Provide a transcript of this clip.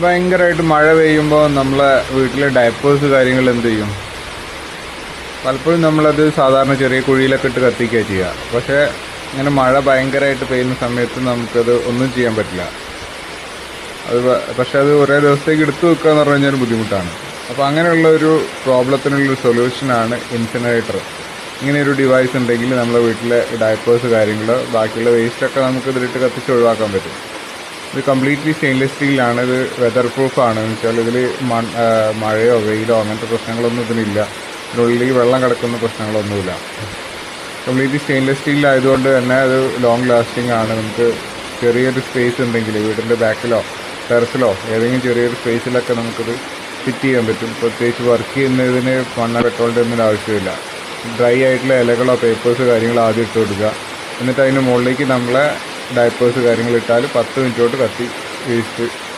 ഭയങ്കരമായിട്ട് മഴ പെയ്യുമ്പോൾ നമ്മളെ വീട്ടിലെ ഡയപ്പേഴ്സ് കാര്യങ്ങൾ എന്ത് ചെയ്യും? പലപ്പോഴും നമ്മളത് സാധാരണ ചെറിയ കുഴിയിലൊക്കെ ഇട്ട് കത്തിക്കുക ചെയ്യുക. പക്ഷേ ഇങ്ങനെ മഴ ഭയങ്കരമായിട്ട് പെയ്യുന്ന സമയത്ത് നമുക്കത് ഒന്നും ചെയ്യാൻ പറ്റില്ല. പക്ഷെ അത് ഒരേ ദിവസത്തേക്ക് എടുത്തു വെക്കുക എന്ന് പറഞ്ഞു കഴിഞ്ഞാൽ ബുദ്ധിമുട്ടാണ്. അപ്പോൾ അങ്ങനെയുള്ള ഒരു പ്രോബ്ലത്തിനുള്ളൊരു സൊല്യൂഷനാണ് ഇൻസിനറേറ്റർ. ഇങ്ങനെ ഒരു ഡിവൈസ് ഉണ്ടെങ്കിൽ നമ്മളെ വീട്ടിലെ ഡയപ്പേഴ്സ് കാര്യങ്ങൾ ബാക്കിയുള്ള വേസ്റ്റൊക്കെ നമുക്ക് ഇതിലിട്ട് കത്തിച്ച് ഒഴിവാക്കാൻ പറ്റും. ഇത് കംപ്ലീറ്റ്ലി സ്റ്റെയിൻലെസ് സ്റ്റീലാണ്. ഇത് വെതർ പ്രൂഫാണ്. എന്ന് വെച്ചാൽ ഇതിൽ മഴയോ വെയിലോ അങ്ങനത്തെ പ്രശ്നങ്ങളൊന്നും ഇതിനില്ല. ഇതിനുള്ളിൽ വെള്ളം കിടക്കുന്ന പ്രശ്നങ്ങളൊന്നുമില്ല. കംപ്ലീറ്റ്ലി സ്റ്റെയിൻലെസ് സ്റ്റീലായതുകൊണ്ട് തന്നെ അത് ലോങ് ലാസ്റ്റിംഗ് ആണ്. നമുക്ക് ചെറിയൊരു സ്പേസ് ഉണ്ടെങ്കിൽ വീടിൻ്റെ ബാക്കിലോ ടെറസിലോ ഏതെങ്കിലും ചെറിയൊരു സ്പേസിലൊക്കെ നമുക്കത് ഫിറ്റ് ചെയ്യാൻ പറ്റും. പ്രത്യേകിച്ച് വർക്ക് ചെയ്യുന്നതിന് പെട്രോളിൻ്റെ ഒന്നും ആവശ്യമില്ല. ഡ്രൈ ആയിട്ടുള്ള ഇലകളോ പേപ്പേഴ്സ് കാര്യങ്ങളോ ആദ്യം ഇട്ട് കൊടുക്കുക. എന്നിട്ട് അതിന് മുകളിലേക്ക് നമ്മളെ ഡയപ്പേഴ്സ് കാര്യങ്ങൾ ഇട്ടാൽ 10 മിനിറ്റ് കൊണ്ട് കത്തി വേസ്റ്റ്